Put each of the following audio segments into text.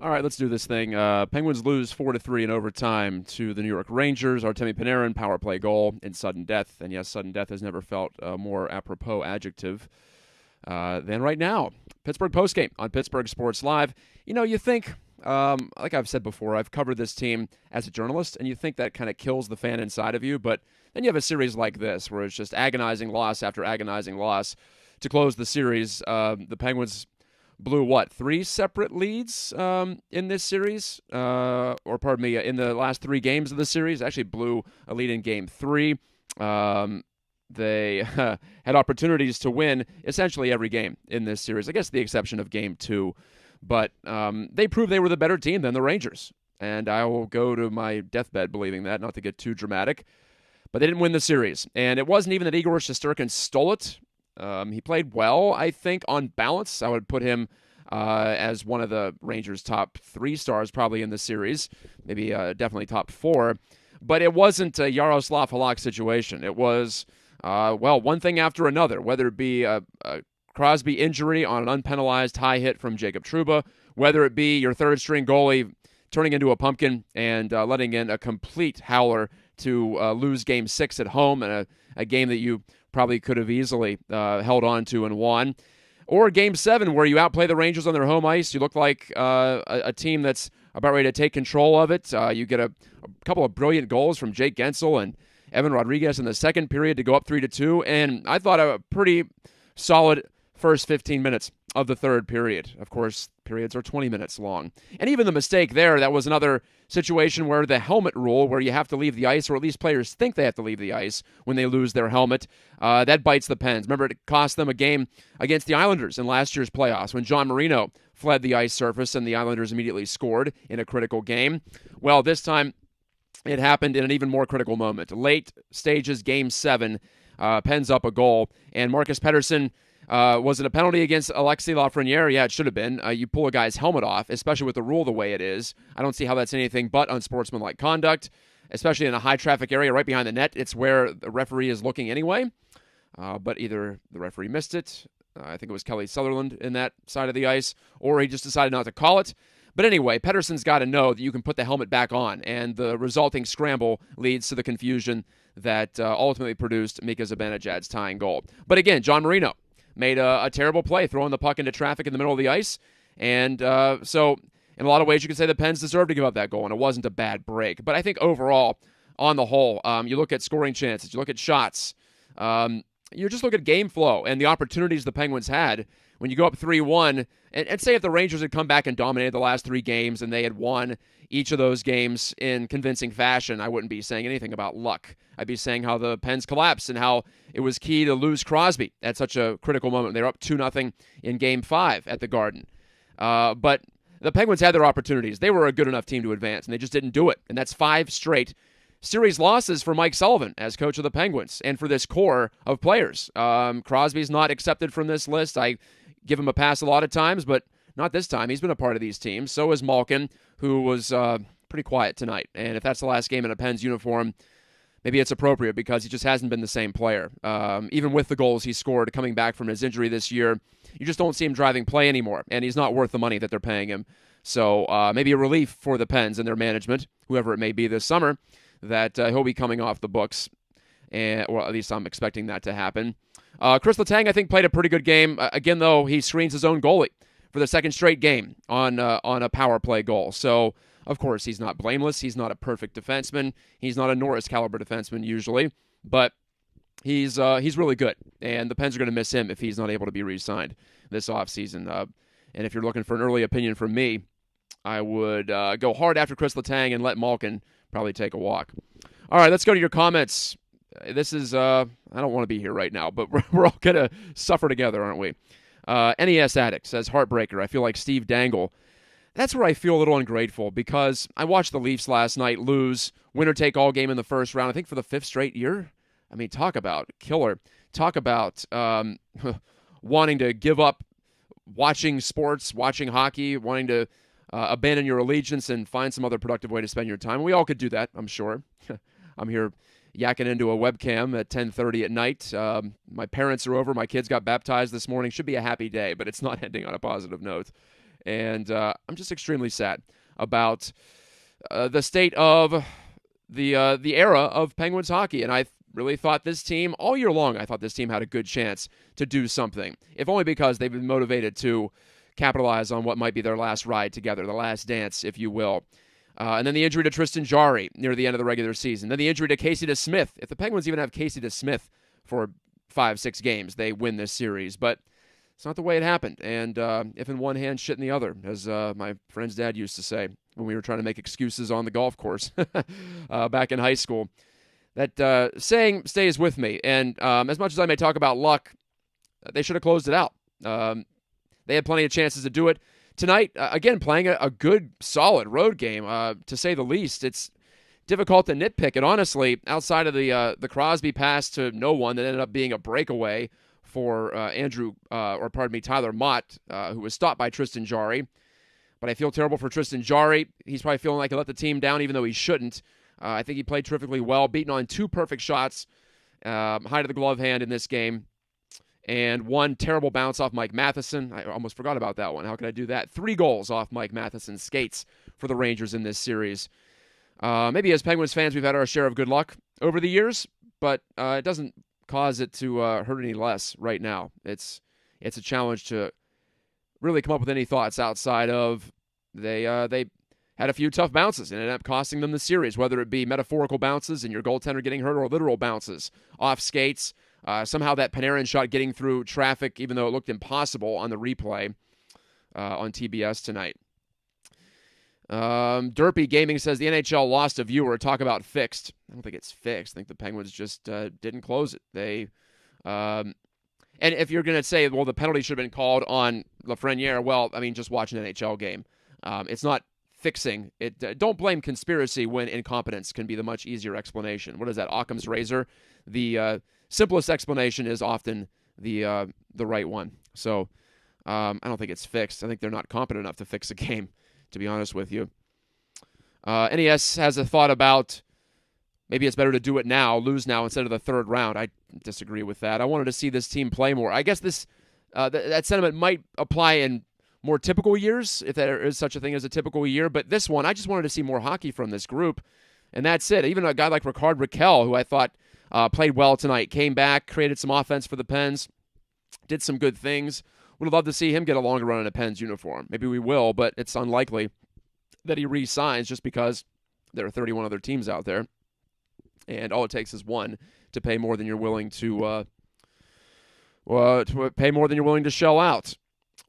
All right, let's do this thing. Penguins lose 4-3 in overtime to the New York Rangers. Artemi Panarin, power play goal in sudden death. And yes, sudden death has never felt a more apropos adjective than right now. Pittsburgh postgame on Pittsburgh Sports Live. You know, you think, like I've said before, I've covered this team as a journalist, and you think that kind of kills the fan inside of you. But then you have a series like this where it's just agonizing loss after agonizing loss. To close the series, the Penguins blew what, 3 separate leads in this series, or pardon me, in the last 3 games of the series. Actually blew a lead in game 3. They had opportunities to win essentially every game in this series, I guess the exception of game 2. But they proved they were the better team than the Rangers, and I will go to my deathbed believing that, not to get too dramatic. But they didn't win the series, and it wasn't even that Igor Shesterkin stole it. He played well, I think, on balance. I would put him as one of the Rangers' top 3 stars probably in the series, maybe definitely top 4. But it wasn't a Yaroslav Halak situation. It was, one thing after another, whether it be a Crosby injury on an unpenalized high hit from Jacob Trouba, whether it be your third-string goalie turning into a pumpkin and letting in a complete howler to lose Game 6 at home, and a game that you probably could have easily held on to and won. Or Game 7, where you outplay the Rangers on their home ice. You look like a team that's about ready to take control of it. You get a couple of brilliant goals from Jake Gensel and Evan Rodriguez in the second period to go up 3-2. And I thought a pretty solid first 15 minutes of the third period. Of course, periods are 20 minutes long. And even the mistake there, that was another situation where the helmet rule, where you have to leave the ice, or at least players think they have to leave the ice when they lose their helmet, that bites the Pens. Remember, it cost them a game against the Islanders in last year's playoffs when John Marino fled the ice surface and the Islanders immediately scored in a critical game. Well, this time it happened in an even more critical moment. Late stages, Game 7, Pens up a goal, and Marcus Pettersson, was it a penalty against Alexis Lafreniere? Yeah, it should have been. You pull a guy's helmet off, especially with the rule the way it is. I don't see how that's anything but unsportsmanlike conduct, especially in a high-traffic area right behind the net. It's where the referee is looking anyway. But either the referee missed it, I think it was Kelly Sutherland in that side of the ice, or he just decided not to call it. But anyway, Pettersson's got to know that you can put the helmet back on, and the resulting scramble leads to the confusion that ultimately produced Mika Zibanejad's tying goal. But again, John Marino made a terrible play, throwing the puck into traffic in the middle of the ice. And so in a lot of ways, you could say the Pens deserved to give up that goal, and it wasn't a bad break. But I think overall, on the whole, you look at scoring chances, you look at shots, you just look at game flow and the opportunities the Penguins had when you go up 3-1, and say if the Rangers had come back and dominated the last 3 games and they had won each of those games in convincing fashion, I wouldn't be saying anything about luck. I'd be saying how the Pens collapsed and how it was key to lose Crosby at such a critical moment. They were up 2-0 in Game 5 at the Garden. But the Penguins had their opportunities. They were a good enough team to advance, and they just didn't do it. And that's 5 straight series losses for Mike Sullivan as coach of the Penguins and for this core of players. Crosby's not accepted from this list. I give him a pass a lot of times, but not this time. He's been a part of these teams. So is Malkin, who was pretty quiet tonight. And if that's the last game in a Pens uniform, maybe it's appropriate because he just hasn't been the same player. Even with the goals he scored coming back from his injury this year, you just don't see him driving play anymore, and he's not worth the money that they're paying him. So maybe a relief for the Pens and their management, whoever it may be this summer, that he'll be coming off the books, or at least I'm expecting that to happen. Chris Letang, I think, played a pretty good game. Again, though, he screens his own goalie for the second straight game on a power play goal. So, of course, he's not blameless. He's not a perfect defenseman. He's not a Norris-caliber defenseman usually, but he's really good, and the Pens are going to miss him if he's not able to be re-signed this offseason. And if you're looking for an early opinion from me, I would go hard after Chris Letang and let Malkin probably take a walk. All right, let's go to your comments. This is, I don't want to be here right now, but we're all going to suffer together, aren't we? NES Addict says, heartbreaker. I feel like Steve Dangle. That's where I feel a little ungrateful because I watched the Leafs last night lose winner-take-all game in the first round, I think for the 5th straight year. I mean, talk about killer. Talk about wanting to give up watching sports, watching hockey, wanting to abandon your allegiance and find some other productive way to spend your time. We all could do that, I'm sure. I'm here yakking into a webcam at 10:30 at night. My parents are over. My kids got baptized this morning. Should be a happy day, but it's not ending on a positive note. And I'm just extremely sad about the state of the era of Penguins hockey. And I really thought this team, all year long, I thought this team had a good chance to do something, if only because they've been motivated to capitalize on what might be their last ride together, the last dance, if you will. And then the injury to Tristan Jarry near the end of the regular season. Then the injury to Casey DeSmith. If the Penguins even have Casey DeSmith for 5-6 games, they win this series. But it's not the way it happened. And if in one hand, shit in the other, as my friend's dad used to say when we were trying to make excuses on the golf course back in high school. That saying stays with me. And as much as I may talk about luck, they should have closed it out. They had plenty of chances to do it. Tonight, again, playing a good, solid road game, to say the least. It's difficult to nitpick. And honestly, outside of the Crosby pass to no one that ended up being a breakaway for Tyler Mott, who was stopped by Tristan Jarry. But I feel terrible for Tristan Jarry. He's probably feeling like he let the team down, even though he shouldn't. I think he played terrifically well, beaten on 2 perfect shots, high to the glove hand in this game. And 1 terrible bounce off Mike Matheson. I almost forgot about that one. How could I do that? 3 goals off Mike Matheson's skates for the Rangers in this series. Maybe as Penguins fans, we've had our share of good luck over the years, but it doesn't cause it to hurt any less right now. It's a challenge to really come up with any thoughts outside of they had a few tough bounces and ended up costing them the series, whether it be metaphorical bounces and your goaltender getting hurt or literal bounces off skates. Somehow that Panarin shot getting through traffic, even though it looked impossible on the replay on TBS tonight. Derpy Gaming says the NHL lost a viewer. Talk about fixed. I don't think it's fixed. I think the Penguins just didn't close it. And if you're going to say, well, the penalty should have been called on Lafreniere, well, I mean, just watch an NHL game. It's not fixing it. Don't blame conspiracy when incompetence can be the much easier explanation. What is that? Occam's razor. The simplest explanation is often the right one. So I don't think it's fixed. I think they're not competent enough to fix a game, to be honest with you. NES has a thought about maybe it's better to do it now, lose now instead of the third round. I disagree with that. I wanted to see this team play more. I guess this that sentiment might apply in more typical years, if there is such a thing as a typical year. But this one, I just wanted to see more hockey from this group, and that's it. Even a guy like Ricard Raquel, who I thought played well tonight, came back, created some offense for the Pens, did some good things. Would have loved to see him get a longer run in a Pens uniform. Maybe we will, but it's unlikely that he re-signs just because there are 31 other teams out there, and all it takes is one to pay more than you're willing to pay more than you're willing to shell out.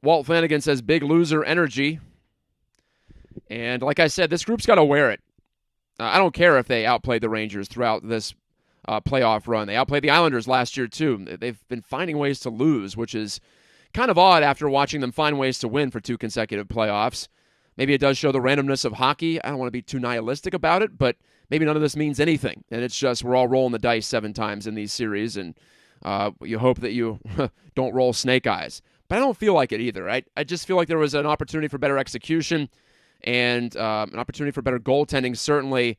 Walt Flanagan says big loser energy, and like I said, this group's got to wear it. I don't care if they outplayed the Rangers throughout this playoff run. They outplayed the Islanders last year too. They've been finding ways to lose, which is kind of odd after watching them find ways to win for 2 consecutive playoffs. Maybe it does show the randomness of hockey. I don't want to be too nihilistic about it, but maybe none of this means anything. And it's just we're all rolling the dice 7 times in these series, and you hope that you don't roll snake eyes. But I don't feel like it either. I just feel like there was an opportunity for better execution and an opportunity for better goaltending. Certainly,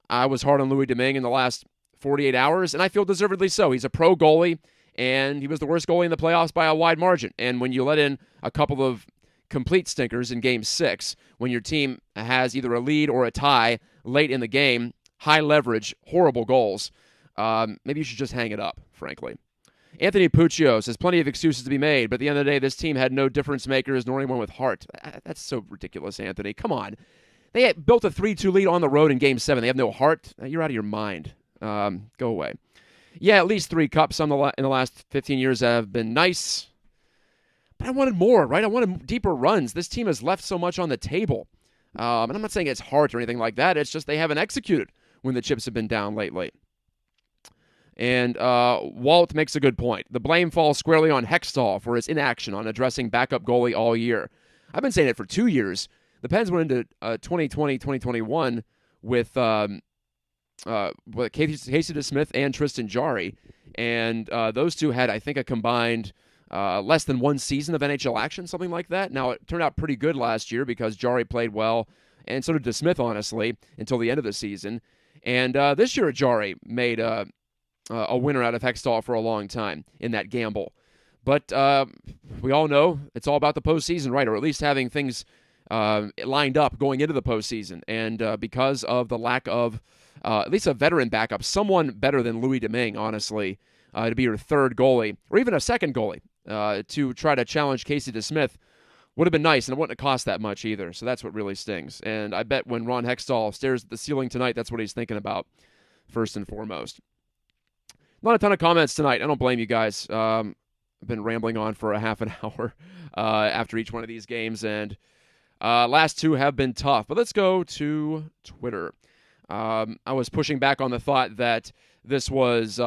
I was hard on Louis Domingue in the last 48 hours, and I feel deservedly so. He's a pro goalie, and he was the worst goalie in the playoffs by a wide margin. And when you let in a couple of complete stinkers in Game 6, when your team has either a lead or a tie late in the game, high leverage, horrible goals, maybe you should just hang it up, frankly. Anthony Puccio says plenty of excuses to be made, but at the end of the day, this team had no difference makers nor anyone with heart. That's so ridiculous, Anthony. Come on. They had built a 3-2 lead on the road in Game 7. They have no heart. You're out of your mind. Go away. Yeah, at least 3 cups in the last 15 years have been nice. But I wanted more, right? I wanted deeper runs. This team has left so much on the table. And I'm not saying it's heart or anything like that. It's just they haven't executed when the chips have been down lately. And Walt makes a good point. The blame falls squarely on Hextall for his inaction on addressing backup goalie all year. I've been saying it for 2 years. The Pens went into 2020-2021 with Casey DeSmith and Tristan Jarry. And those two had, I think, a combined less than 1 season of NHL action, something like that. Now, it turned out pretty good last year because Jarry played well, and so did DeSmith, honestly, until the end of the season. And this year, Jarry made a winner out of Hextall for a long time in that gamble. But we all know it's all about the postseason, right? Or at least having things lined up going into the postseason. And because of the lack of at least a veteran backup, someone better than Louis Domingue, honestly, to be your third goalie, or even a second goalie, to try to challenge Casey DeSmith would have been nice, and it wouldn't have cost that much either. So that's what really stings. And I bet when Ron Hextall stares at the ceiling tonight, that's what he's thinking about first and foremost. Not a ton of comments tonight. I don't blame you guys. I've been rambling on for a half an hour after each one of these games, and last two have been tough. But let's go to Twitter. I was pushing back on the thought that this was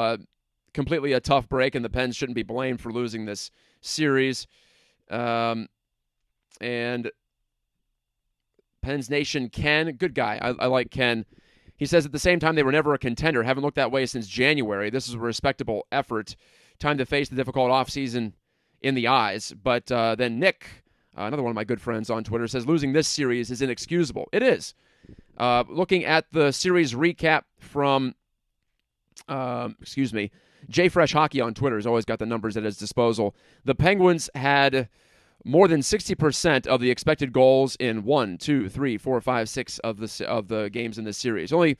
completely a tough break, and the Pens shouldn't be blamed for losing this series. And Pens Nation, Ken, good guy. I like Ken. He says at the same time they were never a contender. Haven't looked that way since January. This is a respectable effort. Time to face the difficult offseason in the eyes. But then Nick, another one of my good friends on Twitter, says losing this series is inexcusable. It is. Looking at the series recap from, Jay Fresh Hockey on Twitter has always got the numbers at his disposal. The Penguins had more than 60% of the expected goals in 1, 2, 3, 4, 5, 6 of the games in this series. Only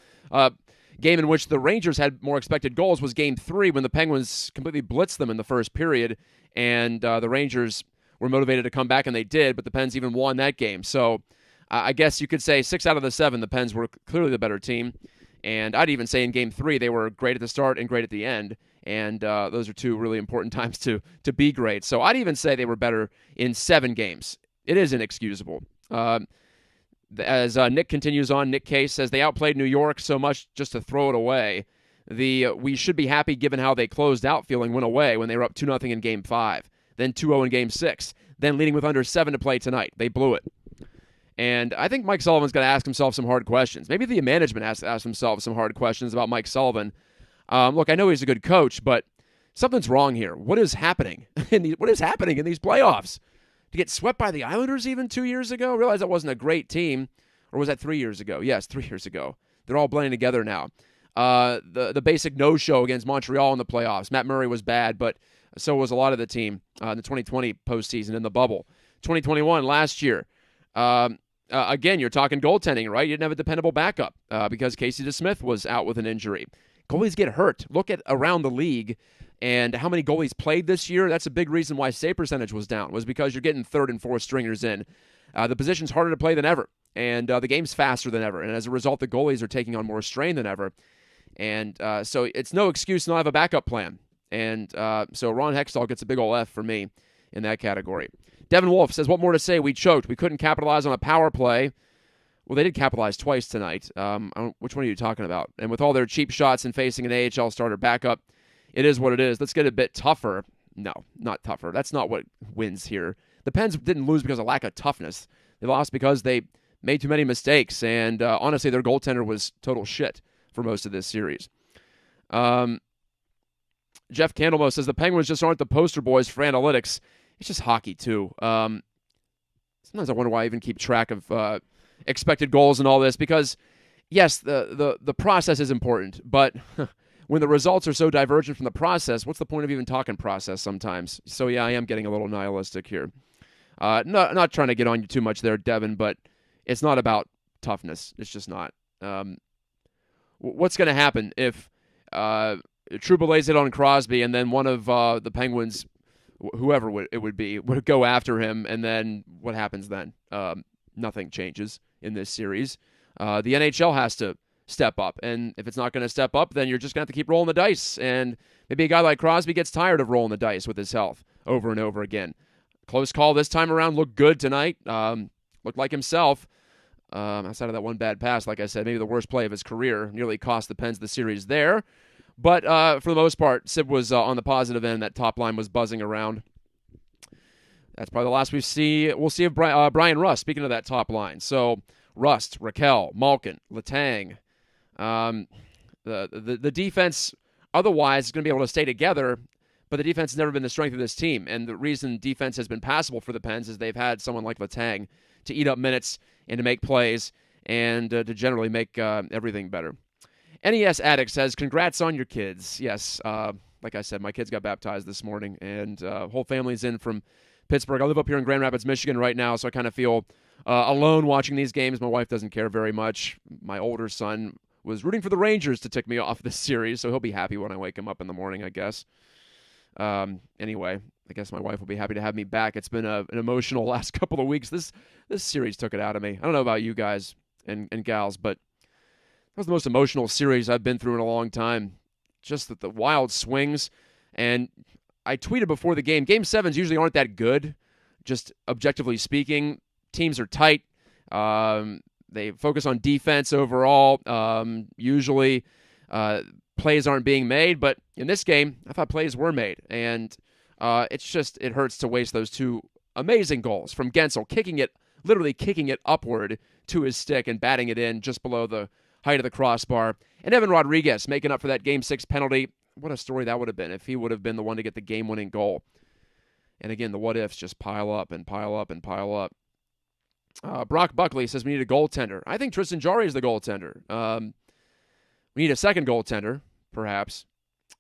game in which the Rangers had more expected goals was Game 3 when the Penguins completely blitzed them in the first period, and the Rangers were motivated to come back, and they did, but the Pens even won that game. So I guess you could say 6 out of the 7, the Pens were clearly the better team, and I'd even say in Game 3 they were great at the start and great at the end. And those are two really important times to be great. So I'd even say they were better in 7 games. It is inexcusable. As Nick continues on, Nick Case says they outplayed New York so much just to throw it away. We should be happy given how they closed out feeling went away when they were up 2-0 in Game 5, then 2-0 in Game 6, then leading with under 7 to play tonight. They blew it. And I think Mike Sullivan's got to ask himself some hard questions. Maybe the management has to ask themselves some hard questions about Mike Sullivan. Look, I know he's a good coach, but something's wrong here. What is happening? What is happening in these playoffs? To get swept by the Islanders even 2 years ago? I realize that wasn't a great team. Or was that 3 years ago? Yes, 3 years ago. They're all blending together now. The basic no-show against Montreal in the playoffs. Matt Murray was bad, but so was a lot of the team in the 2020 postseason in the bubble. 2021, last year. Again, you're talking goaltending, right? You didn't have a dependable backup because Casey DeSmith was out with an injury. Goalies get hurt. Look at around the league and how many goalies played this year. That's a big reason why save percentage was down, was because you're getting third and fourth stringers in. The position's harder to play than ever, and the game's faster than ever. And as a result, the goalies are taking on more strain than ever. And so it's no excuse to not have a backup plan. And so Ron Hextall gets a big ol' F for me in that category. Devin Wolf says, what more to say? We choked. We couldn't capitalize on a power play. Well, they did capitalize twice tonight. Which one are you talking about? And with all their cheap shots and facing an AHL starter backup, it is what it is. Let's get a bit tougher. No, not tougher. That's not what wins here. The Pens didn't lose because of lack of toughness. They lost because they made too many mistakes, and honestly, their goaltender was total shit for most of this series. Jeff Candlemo says, the Penguins just aren't the poster boys for analytics. It's just hockey, too. Sometimes I wonder why I even keep track of expected goals and all this, because yes, the process is important, but when the results are so divergent from the process, what's the point of even talking process sometimes? So yeah, I am getting a little nihilistic here. Not trying to get on you too much there, Devin, but it's not about toughness. It's just not. What's going to happen if Trouba lays it on Crosby and then one of the Penguins, whoever it would be, would go after him, and then what happens then? Nothing changes in this series. The NHL has to step up, and if it's not going to step up, then you're just going to have to keep rolling the dice, and maybe a guy like Crosby gets tired of rolling the dice with his health over and over again. Close call this time around, looked good tonight, looked like himself, outside of that one bad pass, like I said, maybe the worst play of his career, nearly cost the Pens the series there, but for the most part, Sid was on the positive end. That top line was buzzing around. That's probably the last we'll see of Brian Rust, speaking of that top line. So, Rust, Raquel, Malkin, Letang. The defense otherwise is going to be able to stay together, but the defense has never been the strength of this team. And the reason defense has been passable for the Pens is they've had someone like Letang to eat up minutes and to make plays and to generally make everything better. NES Addict says, congrats on your kids. Yes, like I said, my kids got baptized this morning, and whole family's in from Pittsburgh. I live up here in Grand Rapids, Michigan right now, so I kind of feel alone watching these games. My wife doesn't care very much. My older son was rooting for the Rangers to tick me off this series, so he'll be happy when I wake him up in the morning, I guess. Anyway, I guess my wife will be happy to have me back. It's been an emotional last couple of weeks. This series took it out of me. I don't know about you guys and gals, but that was the most emotional series I've been through in a long time. Just the wild swings. And I tweeted before the game, Game 7s usually aren't that good, just objectively speaking. Teams are tight. They focus on defense overall. Usually plays aren't being made, but in this game, I thought plays were made. And it hurts to waste those two amazing goals from Gensel, literally kicking it upward to his stick and batting it in just below the height of the crossbar. And Evan Rodriguez making up for that Game 6 penalty. What a story that would have been if he would have been the one to get the game-winning goal. And again, the what-ifs just pile up and pile up and pile up. Brock Buckley says we need a goaltender. I think Tristan Jarry is the goaltender. We need a second goaltender, perhaps.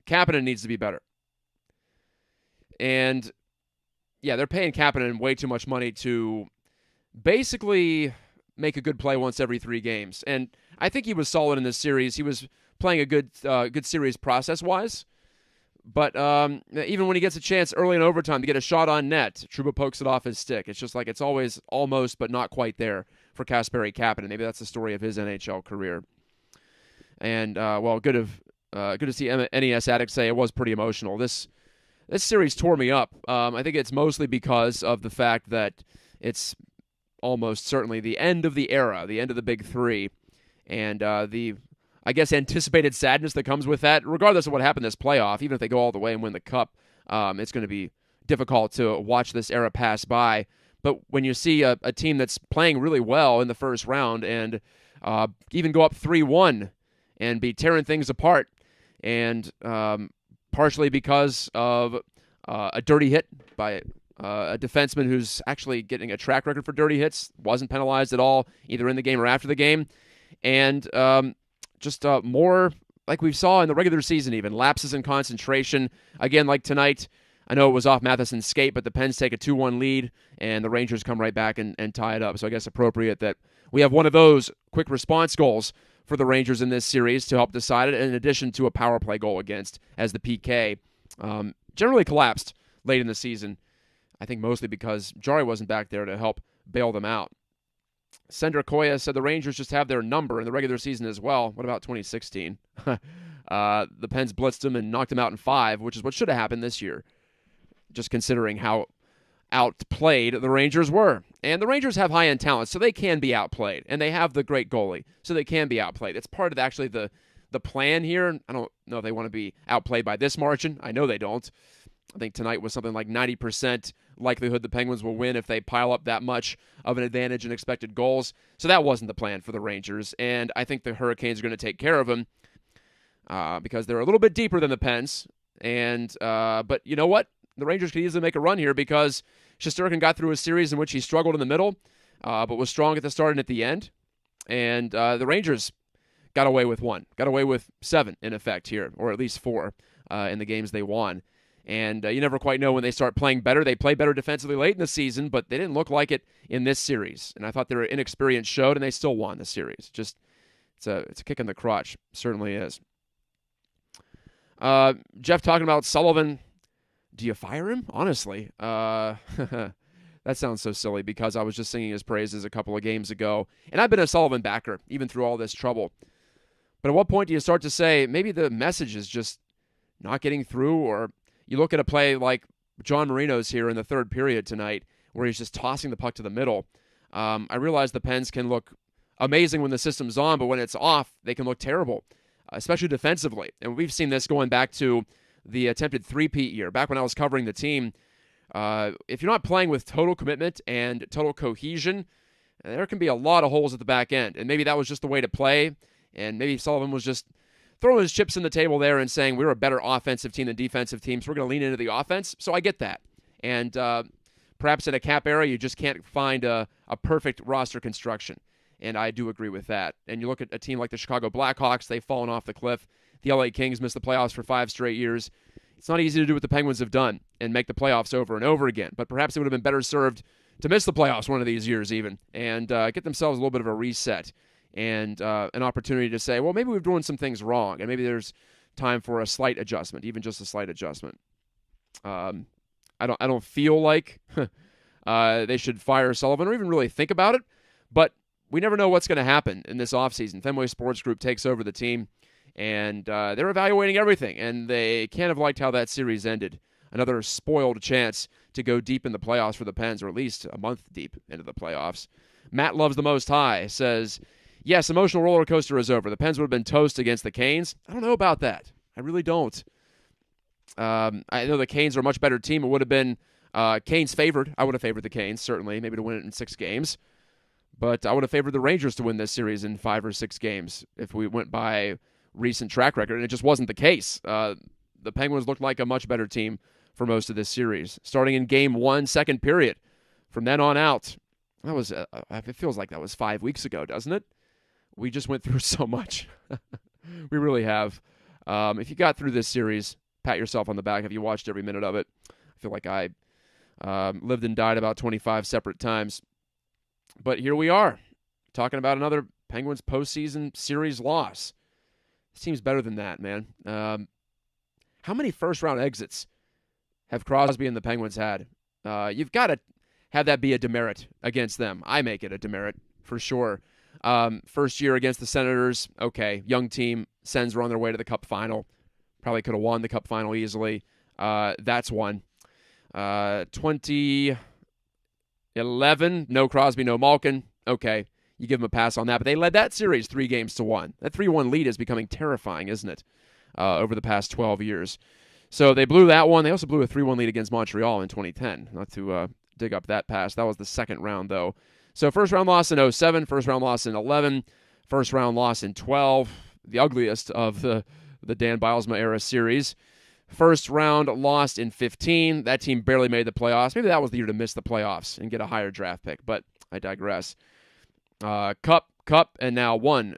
Kapanen needs to be better. And, yeah, they're paying Kapanen way too much money to basically make a good play once every 3 games. And I think he was solid in this series. He was playing a good series process-wise. But even when he gets a chance early in overtime to get a shot on net, Trouba pokes it off his stick. It's just like it's always almost but not quite there for Kasperi Kapanen. Maybe that's the story of his NHL career. And, good to see NES Addict say it was pretty emotional. This series tore me up. I think it's mostly because of the fact that it's almost certainly the end of the era, the end of the Big Three, and the, I guess, anticipated sadness that comes with that. Regardless of what happened this playoff, even if they go all the way and win the Cup, it's going to be difficult to watch this era pass by. But when you see a team that's playing really well in the first round and even go up 3-1 and be tearing things apart, and partially because of a dirty hit by a defenseman who's actually getting a track record for dirty hits, wasn't penalized at all, either in the game or after the game, and just more like we saw in the regular season even, lapses in concentration. Again, like tonight, I know it was off Matheson's skate, but the Pens take a 2-1 lead, and the Rangers come right back and tie it up. So I guess appropriate that we have one of those quick response goals for the Rangers in this series to help decide it, in addition to a power play goal against, as the PK generally collapsed late in the season. I think mostly because Jarry wasn't back there to help bail them out. Sender Koya said the Rangers just have their number in the regular season as well. What about 2016? The Pens blitzed them and knocked them out in 5, which is what should have happened this year, just considering how outplayed the Rangers were. And the Rangers have high-end talent, so they can be outplayed. And they have the great goalie, so they can be outplayed. It's part of actually the plan here. I don't know if they want to be outplayed by this margin. I know they don't. I think tonight was something like 90% likelihood the Penguins will win if they pile up that much of an advantage in expected goals. So that wasn't the plan for the Rangers. And I think the Hurricanes are going to take care of them because they're a little bit deeper than the Pens. And but you know what? The Rangers could easily make a run here because Shesterkin got through a series in which he struggled in the middle, but was strong at the start and at the end. And the Rangers got away with 1. Got away with 7, in effect, here, or at least 4 in the games they won. And you never quite know when they start playing better. They play better defensively late in the season, but they didn't look like it in this series. And I thought their inexperience showed, and they still won the series. Just it's a kick in the crotch. Certainly is. Jeff talking about Sullivan. Do you fire him? Honestly, that sounds so silly because I was just singing his praises a couple of games ago. And I've been a Sullivan backer, even through all this trouble. But at what point do you start to say, maybe the message is just not getting through? Or you look at a play like John Marino's here in the third period tonight, where he's just tossing the puck to the middle. I realize the Pens can look amazing when the system's on, but when it's off, they can look terrible, especially defensively. And we've seen this going back to the attempted three-peat year. Back when I was covering the team, if you're not playing with total commitment and total cohesion, there can be a lot of holes at the back end. And maybe that was just the way to play, and maybe Sullivan was just throwing his chips in the table there and saying, we're a better offensive team than defensive teams. We're going to lean into the offense. So I get that. And perhaps in a cap era, you just can't find a perfect roster construction. And I do agree with that. And you look at a team like the Chicago Blackhawks, they've fallen off the cliff. The LA Kings missed the playoffs for 5 straight years. It's not easy to do what the Penguins have done and make the playoffs over and over again, but perhaps they would have been better served to miss the playoffs one of these years even and get themselves a little bit of a reset and an opportunity to say, well, maybe we've done some things wrong and maybe there's time for a slight adjustment, even just a slight adjustment. I don't feel like they should fire Sullivan or even really think about it, but we never know what's going to happen in this offseason. Fenway Sports Group takes over the team, and they're evaluating everything, and they can't have liked how that series ended. Another spoiled chance to go deep in the playoffs for the Pens, or at least a month deep into the playoffs. Matt Loves the Most High says, yes, emotional roller coaster is over. The Pens would have been toast against the Canes. I don't know about that. I really don't. I know the Canes are a much better team. It would have been Canes favored. I would have favored the Canes, certainly, maybe to win it in 6 games. But I would have favored the Rangers to win this series in 5 or 6 games if we went by recent track record, and it just wasn't the case. The Penguins looked like a much better team for most of this series, starting in Game 1, second period. From then on out, that was it feels like that was 5 weeks ago, doesn't it? We just went through so much. We really have. If you got through this series, pat yourself on the back. Have you watched every minute of it? I feel like I lived and died about 25 separate times. But here we are, talking about another Penguins postseason series loss. It seems better than that, man. How many first-round exits have Crosby and the Penguins had? You've got to have that be a demerit against them. I make it a demerit, for sure. First year against the Senators, okay, young team. Sens were on their way to the Cup final. Probably could have won the Cup final easily. That's one. 2011, no Crosby, no Malkin. Okay, you give them a pass on that. But they led that series 3-1. That 3-1 lead is becoming terrifying, isn't it, over the past 12 years. So they blew that one. They also blew a 3-1 lead against Montreal in 2010. Not to dig up that pass. That was the second round, though. So first-round loss in 07, first-round loss in 11, first-round loss in 12, the ugliest of the Dan Bylsma-era series. First round lost in 15. That team barely made the playoffs. Maybe that was the year to miss the playoffs and get a higher draft pick, but I digress. Cup, and now 1,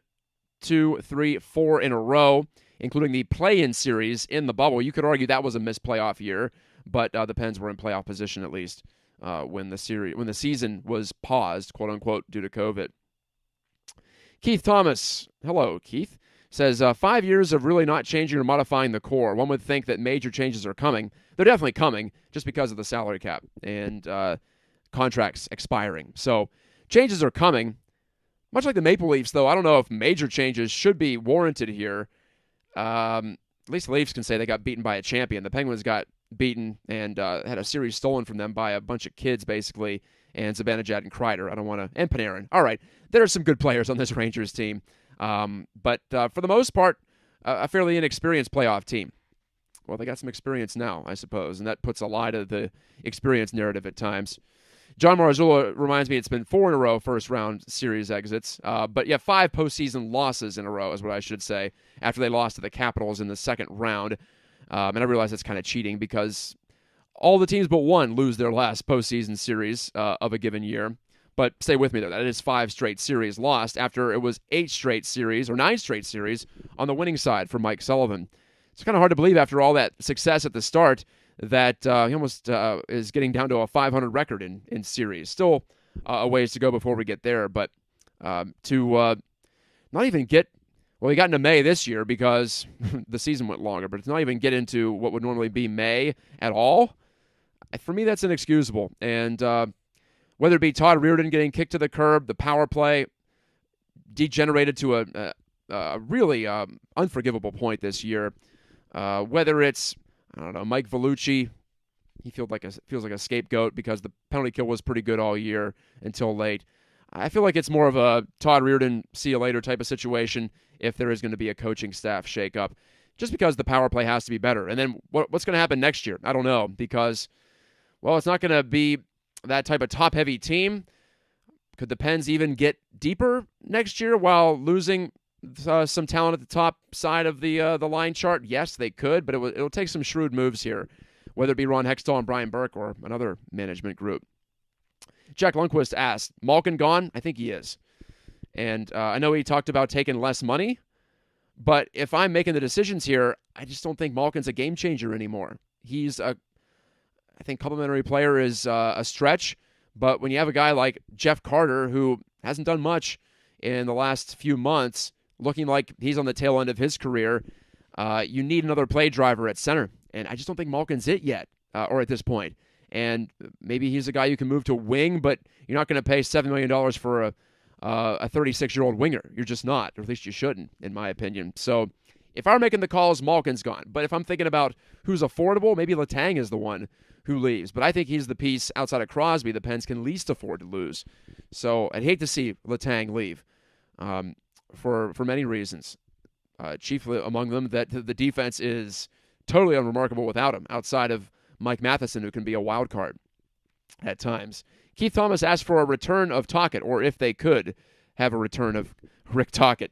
2, 3, 4 in a row, including the play-in series in the bubble. You could argue that was a missed playoff year, but the Pens were in playoff position at least when the season was paused, quote unquote, due to COVID. Keith Thomas, hello, Keith. Says, 5 years of really not changing or modifying the core. One would think that major changes are coming. They're definitely coming just because of the salary cap and contracts expiring. So changes are coming. Much like the Maple Leafs, though, I don't know if major changes should be warranted here. At least the Leafs can say they got beaten by a champion. The Penguins got beaten and had a series stolen from them by a bunch of kids, basically, and Zibanejad and Kreider. And Panarin. All right, there are some good players on this Rangers team. But for the most part, a fairly inexperienced playoff team. Well, they got some experience now, I suppose, and that puts a lie to the experience narrative at times. John Marzullo reminds me it's been 4 in a row first-round series exits. But 5 postseason losses in a row is what I should say, after they lost to the Capitals in the second round. And I realize that's kind of cheating because all the teams but one lose their last postseason series of a given year. But stay with me, though. That is 5 straight series lost after it was 8 straight series, or 9 straight series, on the winning side for Mike Sullivan. It's kind of hard to believe after all that success at the start that he almost is getting down to a 500 record in series. Still a ways to go before we get there, but to not even get... Well, he got into May this year because the season went longer, but to not even get into what would normally be May at all, for me, that's inexcusable. And... whether it be Todd Reirden getting kicked to the curb, the power play degenerated to a really unforgivable point this year. Whether it's, I don't know, Mike Vellucci, he feels like a scapegoat because the penalty kill was pretty good all year until late. I feel like it's more of a Todd Reirden, see you later type of situation if there is going to be a coaching staff shakeup, just because the power play has to be better. And then what's going to happen next year? I don't know, because, well, it's not going to be that type of top-heavy team. Could the Pens even get deeper next year while losing some talent at the top side of the line chart? Yes, they could, but it'll take some shrewd moves here, whether it be Ron Hextall and Brian Burke or another management group. Jack Lundqvist asked, Malkin gone? I think he is. And I know he talked about taking less money, But if I'm making the decisions here, I just don't think Malkin's a game changer anymore. I think complimentary player is a stretch, but when you have a guy like Jeff Carter who hasn't done much in the last few months, looking like he's on the tail end of his career, you need another play driver at center. And I just don't think Malkin's it yet, or at this point. And maybe he's a guy you can move to wing, but you're not going to pay $7 million for a 36-year-old winger. You're just not, or at least you shouldn't, in my opinion. So if I were making the calls, Malkin's gone. But if I'm thinking about who's affordable, maybe Letang is the one who leaves. But I think he's the piece outside of Crosby the Pens can least afford to lose. So I'd hate to see Letang leave for many reasons. Chiefly among them that the defense is totally unremarkable without him, outside of Mike Matheson, who can be a wild card at times. Keith Thomas asked for a return of Tocchet, or if they could have a return of Rick Tocchet.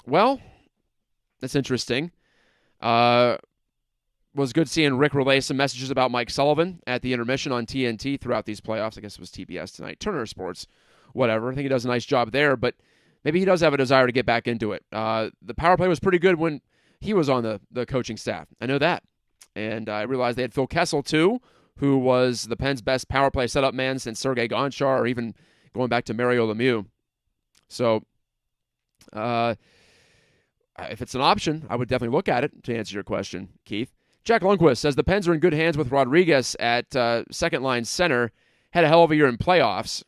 Well, that's interesting. Was good seeing Rick relay some messages about Mike Sullivan at the intermission on TNT throughout these playoffs. I guess it was TBS tonight. Turner Sports, whatever. I think he does a nice job there, but maybe he does have a desire to get back into it. The power play was pretty good when he was on the coaching staff. I know that. And I realized they had Phil Kessel, too, who was the Pens' best power play setup man since Sergei Gonchar, or even going back to Mario Lemieux. So, if it's an option, I would definitely look at it, to answer your question, Keith. Jack Lundquist says the Pens are in good hands with Rodriguez at second-line center. Had a hell of a year in playoffs.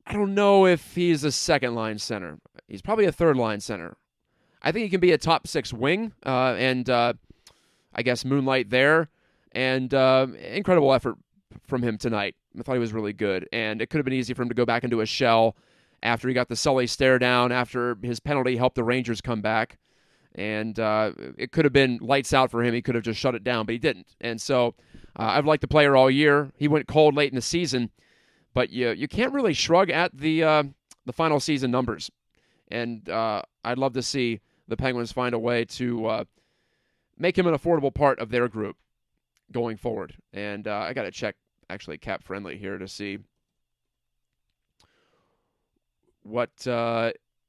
I don't know if he's a second-line center. He's probably a third-line center. I think he can be a top-six wing, and I guess moonlight there. And incredible effort from him tonight. I thought he was really good. And it could have been easy for him to go back into a shell after he got the Sully stare down, after his penalty helped the Rangers come back. And it could have been lights out for him. He could have just shut it down, but he didn't. And so I've liked the player all year. He went cold late in the season, but you can't really shrug at the final season numbers. And I'd love to see the Penguins find a way to make him an affordable part of their group going forward. And I got to check, actually, Cap Friendly here to see what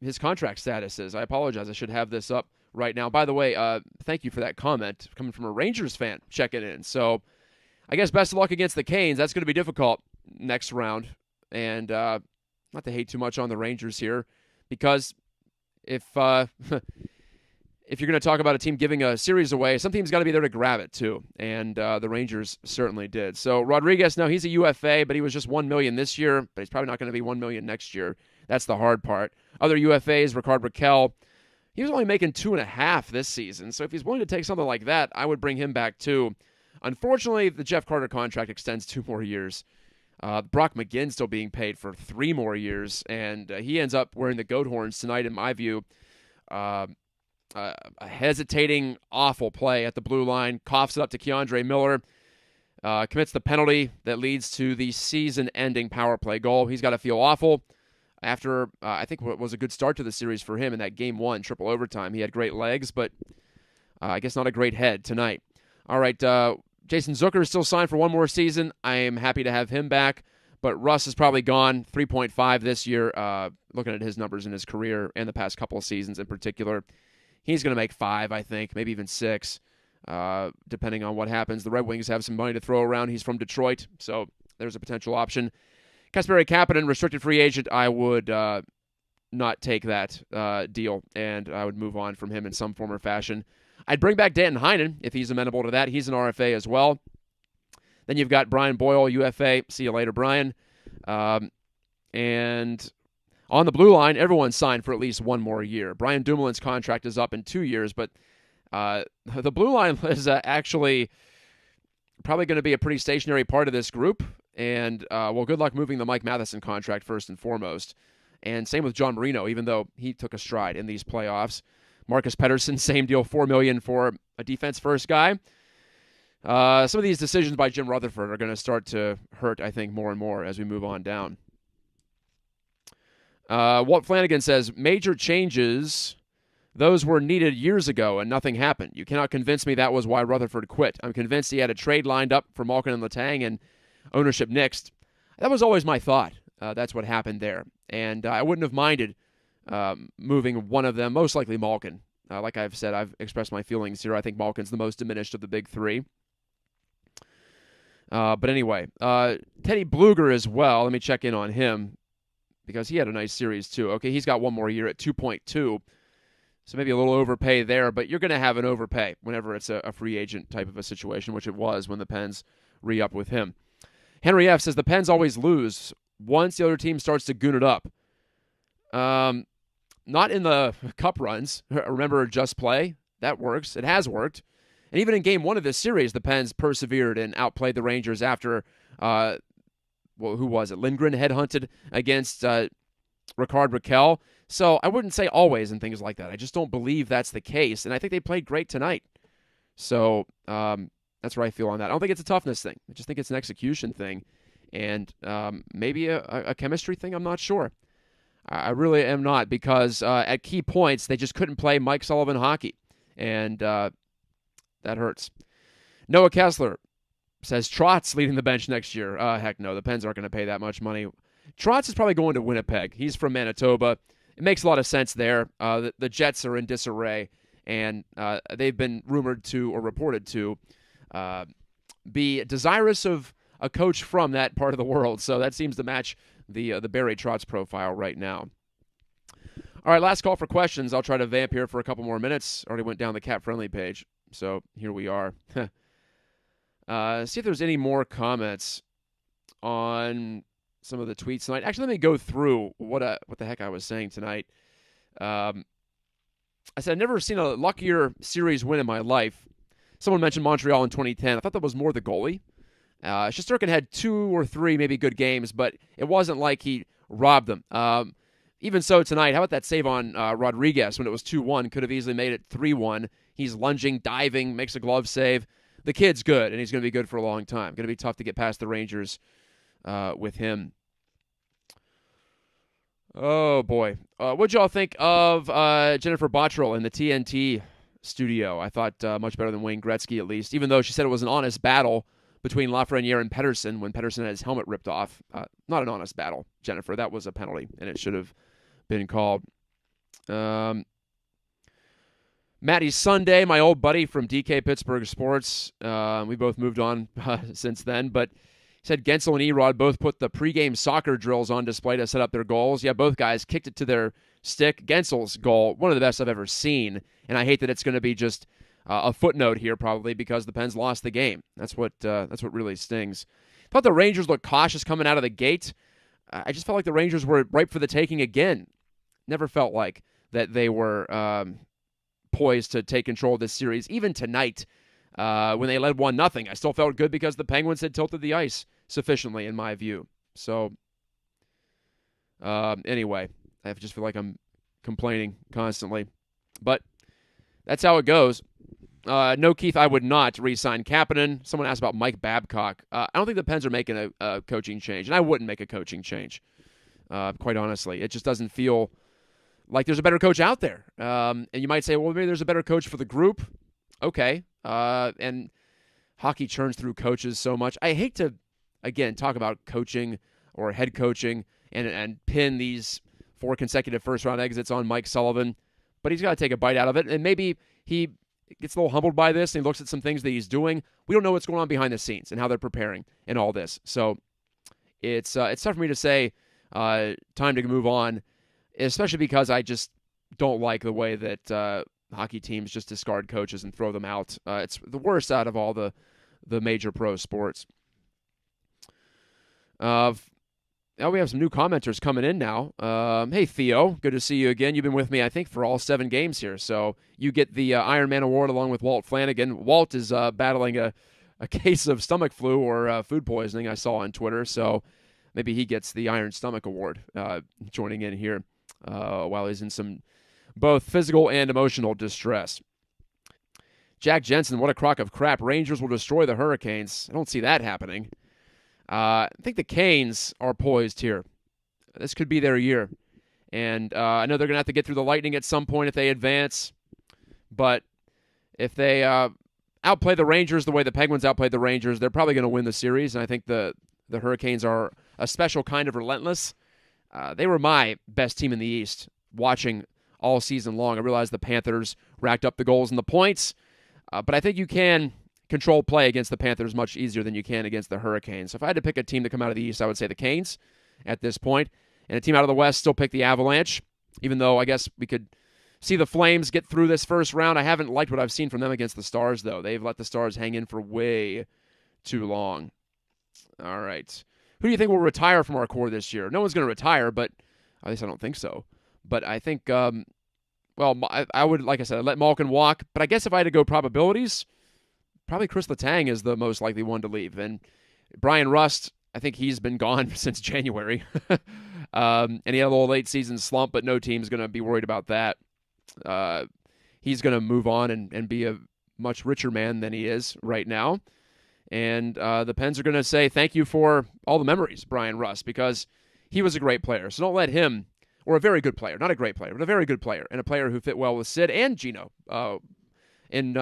his contract status is. I apologize. I should have this up right now. By the way, thank you for that comment coming from a Rangers fan checking in. So I guess best of luck against the Canes. That's going to be difficult next round. And not to hate too much on the Rangers here, because if if you're going to talk about a team giving a series away, some team's got to be there to grab it too, and the Rangers certainly did. So Rodriguez, no, he's a UFA, but he was just $1 million this year, but he's probably not going to be $1 million next year. That's the hard part. Other UFAs, Ricard Raquel, he was only making $2.5 million this season, so if he's willing to take something like that, I would bring him back too. Unfortunately, the Jeff Carter contract extends 2 more years. Brock McGinn still being paid for 3 more years, and he ends up wearing the goat horns tonight, in my view. A hesitating, awful play at the blue line, coughs it up to Keandre Miller, commits the penalty that leads to the season-ending power play goal. He's got to feel awful after, I think, what was a good start to the series for him in that Game 1 triple overtime. He had great legs, but I guess not a great head tonight. All right, Jason Zucker is still signed for 1 more season. I am happy to have him back, but Russ is probably gone. 3.5 this year, looking at his numbers in his career and the past couple of seasons in particular. He's going to make 5, I think, maybe even 6, depending on what happens. The Red Wings have some money to throw around. He's from Detroit, so there's a potential option. Kasperi Kapanen, restricted free agent. I would not take that deal, and I would move on from him in some form or fashion. I'd bring back Danton Heinen if he's amenable to that. He's an RFA as well. Then you've got Brian Boyle, UFA. See you later, Brian. And on the blue line, everyone's signed for at least 1 more year. Brian Dumoulin's contract is up in 2 years, but the blue line is actually probably going to be a pretty stationary part of this group. And, well, good luck moving the Mike Matheson contract first and foremost. And same with John Marino, even though he took a stride in these playoffs. Marcus Pettersson, same deal, $4 million for a defense-first guy. Some of these decisions by Jim Rutherford are going to start to hurt, I think, more and more as we move on down. Walt Flanagan says, major changes, those were needed years ago and nothing happened. You cannot convince me that was why Rutherford quit. I'm convinced he had a trade lined up for Malkin and Letang and ownership nixed. That was always my thought. That's what happened there. And I wouldn't have minded moving one of them, most likely Malkin. Like I've said, I've expressed my feelings here. I think Malkin's the most diminished of the big three. But anyway, Teddy Blooger as well. Let me check in on him because he had a nice series too. Okay, he's got one more year at 2.2, so maybe a little overpay there, but you're going to have an overpay whenever it's a free agent type of a situation, which it was when the Pens re-up with him. Henry F. says the Pens always lose once the other team starts to goon it up. Not in the cup runs. Remember Just Play? That works. It has worked. And even in game one of this series, the Pens persevered and outplayed the Rangers after, who was it? Lindgren headhunted against Ricard Raquel. So I wouldn't say always and things like that. I just don't believe that's the case. And I think they played great tonight. So that's where I feel on that. I don't think it's a toughness thing. I just think it's an execution thing. And maybe a chemistry thing. I'm not sure. I really am not, because at key points, they just couldn't play Mike Sullivan hockey. And that hurts. Noah Kessler says Trotz leading the bench next year. Heck no, the Pens aren't going to pay that much money. Trotz is probably going to Winnipeg. He's from Manitoba. It makes a lot of sense there. The Jets are in disarray, and they've been rumored to or reported to be desirous of a coach from that part of the world. So that seems to match the Barry Trotz profile right now. All right, last call for questions. I'll try to vamp here for a couple more minutes. Already went down the cat-friendly page, so here we are. See if there's any more comments on some of the tweets tonight. Actually, let me go through what the heck I was saying tonight. I said I've never seen a luckier series win in my life. Someone mentioned Montreal in 2010. I thought that was more the goalie. Shesterkin had 2 or 3 maybe good games, but it wasn't like he robbed them. Even so tonight, how about that save on Rodriguez when it was 2-1? Could have easily made it 3-1. He's lunging, diving, makes a glove save. The kid's good, and he's going to be good for a long time. Going to be tough to get past the Rangers with him. Oh, boy. What'd y'all think of Jennifer Bottrell in the TNT studio? I thought much better than Wayne Gretzky, at least, even though she said it was an honest battle between Lafreniere and Pettersson when Pettersson had his helmet ripped off. Not an honest battle, Jennifer. That was a penalty, and it should have been called. Matty Sunday, my old buddy from DK Pittsburgh Sports. We both moved on since then, but he said Gensel and Erod both put the pregame soccer drills on display to set up their goals. Yeah, both guys kicked it to their stick. Gensel's goal, one of the best I've ever seen, and I hate that it's going to be just a footnote here probably because the Pens lost the game. That's what really stings. Thought the Rangers looked cautious coming out of the gate. I just felt like the Rangers were ripe for the taking again. Never felt like that they were poised to take control of this series. Even tonight, when they led 1-0, I still felt good because the Penguins had tilted the ice sufficiently, in my view. So, anyway, I just feel like I'm complaining constantly. But that's how it goes. No, Keith, I would not re-sign Kapanen. Someone asked about Mike Babcock. I don't think the Pens are making a coaching change, and I wouldn't make a coaching change, quite honestly. It just doesn't feel like there's a better coach out there. And you might say, well, maybe there's a better coach for the group. Okay. And hockey churns through coaches so much. I hate to, again, talk about coaching or head coaching and pin these 4 consecutive first-round exits on Mike Sullivan, but he's got to take a bite out of it, and maybe he gets a little humbled by this, and he looks at some things that he's doing. We don't know what's going on behind the scenes and how they're preparing and all this. So it's tough for me to say time to move on, especially because I just don't like the way that hockey teams just discard coaches and throw them out. It's the worst out of all the major pro sports. Now we have some new commenters coming in now. Hey, Theo, good to see you again. You've been with me, I think, for all 7 games here. So you get the Iron Man Award along with Walt Flanagan. Walt is battling a case of stomach flu or food poisoning, I saw on Twitter. So maybe he gets the Iron Stomach Award joining in here while he's in some both physical and emotional distress. Jack Jensen, what a crock of crap. Rangers will destroy the Hurricanes. I don't see that happening. I think the Canes are poised here. This could be their year. And I know they're going to have to get through the Lightning at some point if they advance. But if they outplay the Rangers the way the Penguins outplayed the Rangers, they're probably going to win the series. And I think the Hurricanes are a special kind of relentless. They were my best team in the East watching all season long. I realize the Panthers racked up the goals and the points. But I think you can control play against the Panthers much easier than you can against the Hurricanes. So if I had to pick a team to come out of the East, I would say the Canes at this point. And a team out of the West, still pick the Avalanche, even though I guess we could see the Flames get through this first round. I haven't liked what I've seen from them against the Stars, though. They've let the Stars hang in for way too long. All right. Who do you think will retire from our core this year? No one's going to retire, but at least I don't think so. But I think, I would, like I said, I'd let Malkin walk. But I guess if I had to go probabilities, probably Chris Letang is the most likely one to leave. And Brian Rust, I think he's been gone since January. And he had a little late season slump, but no team's going to be worried about that. He's going to move on and be a much richer man than he is right now. And the Pens are going to say thank you for all the memories, Brian Rust, because he was a great player. So don't let him, or a very good player, not a great player, but a very good player, and a player who fit well with Sid and Gino. In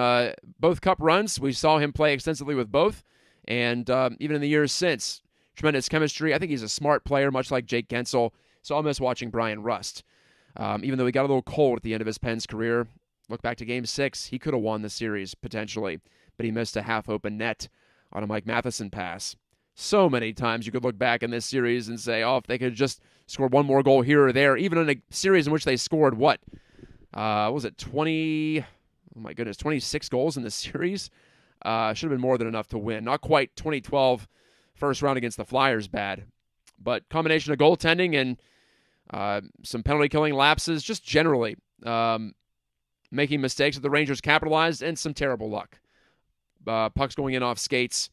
both Cup runs, we saw him play extensively with both, and even in the years since, tremendous chemistry. I think he's a smart player, much like Jake Gensel, so I'll miss watching Brian Rust. Even though he got a little cold at the end of his Pens career, look back to Game 6, he could have won the series, potentially, but he missed a half-open net on a Mike Matheson pass. So many times you could look back in this series and say, oh, if they could just score one more goal here or there, even in a series in which they scored, what was it, 26 goals in this series? Should have been more than enough to win. Not quite 2012 first round against the Flyers bad, but combination of goaltending and some penalty-killing lapses, just generally making mistakes that the Rangers capitalized, and some terrible luck. Pucks going in off skates.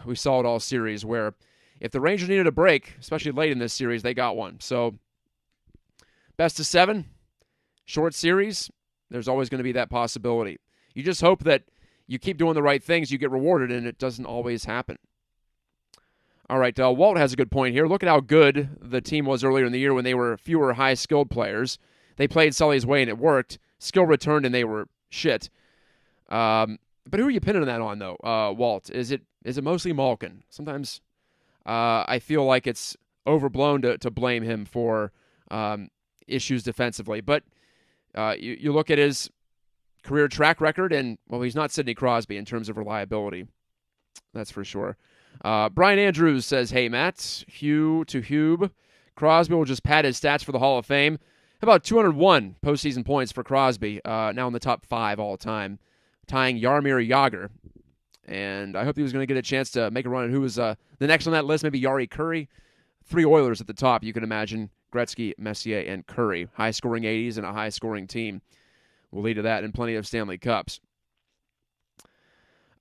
We saw it all series where if the Rangers needed a break, especially late in this series, they got one. So best of 7, short series, there's always going to be that possibility. You just hope that you keep doing the right things, you get rewarded, and it doesn't always happen. All right, Walt has a good point here. Look at how good the team was earlier in the year when they were fewer high-skilled players. They played Sully's way, and it worked. Skill returned, and they were shit. But who are you pinning that on, though, Walt? Is it mostly Malkin? Sometimes I feel like it's overblown to blame him for issues defensively. But you look at his career track record, and, well, he's not Sidney Crosby in terms of reliability. That's for sure. Brian Andrews says, hey, Matt, Hugh to Hube. Crosby will just pad his stats for the Hall of Fame. How about 201 postseason points for Crosby, now in the top 5 all time, tying Jaromir Jagr. And I hope he was going to get a chance to make a run at who was the next on that list, maybe Jari Kurri. 3 Oilers at the top, you can imagine. Gretzky, Messier, and Curry. High-scoring 80s and a high-scoring team will lead to that and plenty of Stanley Cups.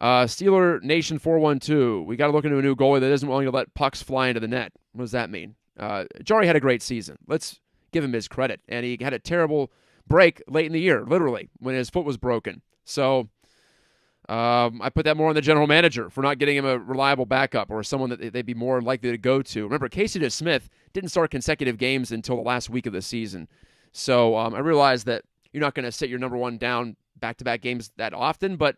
Steeler Nation 412. We got to look into a new goalie that isn't willing to let pucks fly into the net. What does that mean? Jari had a great season. Let's give him his credit. And he had a terrible break late in the year, literally, when his foot was broken. So I put that more on the general manager for not getting him a reliable backup or someone that they'd be more likely to go to. Remember, Casey DeSmith didn't start consecutive games until the last week of the season. So I realized that you're not going to sit your number one down back-to-back games that often, but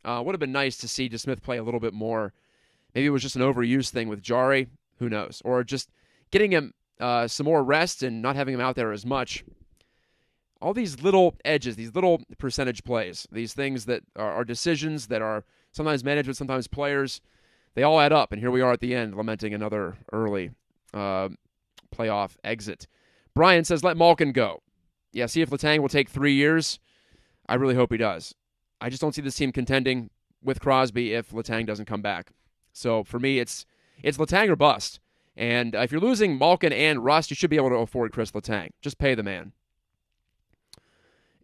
would have been nice to see DeSmith play a little bit more. Maybe it was just an overuse thing with Jari. Who knows? Or just getting him some more rest and not having him out there as much. All these little edges, these little percentage plays, these things that are decisions that are sometimes management, sometimes players, they all add up. And here we are at the end, lamenting another early playoff exit. Brian says, let Malkin go. Yeah, see if Letang will take 3 years. I really hope he does. I just don't see this team contending with Crosby if Letang doesn't come back. So for me, it's Letang or bust. And if you're losing Malkin and Rust, you should be able to afford Chris Letang. Just pay the man.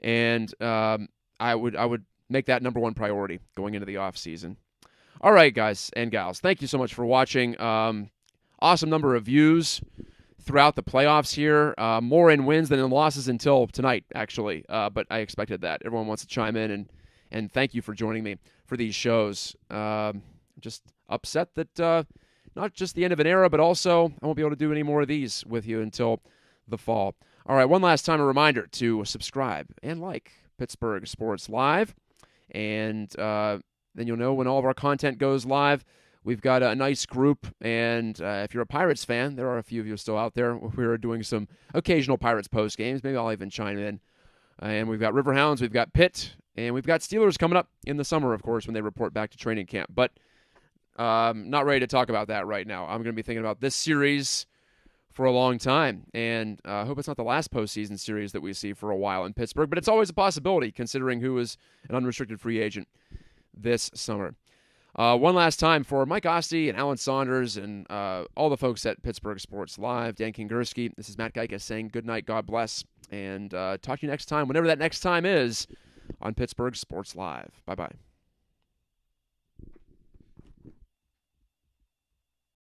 And I would make that number one priority going into the offseason. All right, guys and gals, thank you so much for watching. Awesome number of views throughout the playoffs here. More in wins than in losses until tonight, actually. But I expected that. Everyone wants to chime in, and thank you for joining me for these shows. Just upset that not just the end of an era, but also I won't be able to do any more of these with you until the fall. All right, one last time, a reminder to subscribe and like Pittsburgh Sports Live, and then you'll know when all of our content goes live. We've got a nice group, and if you're a Pirates fan, there are a few of you still out there. We're doing some occasional Pirates post games. Maybe I'll even chime in And we've got Riverhounds, we've got Pitt, and we've got Steelers coming up in the summer, of course, when they report back to training camp. But not ready to talk about that right now. I'm going to be thinking about this series for a long time, and I hope it's not the last postseason series that we see for a while in Pittsburgh, but it's always a possibility considering who is an unrestricted free agent this summer. One last time for Mike Osti and Alan Saunders and all the folks at Pittsburgh Sports Live, Dan Kingerski, this is Matt Gajtka saying good night, God bless, and talk to you next time, whenever that next time is, on Pittsburgh Sports Live. Bye-bye.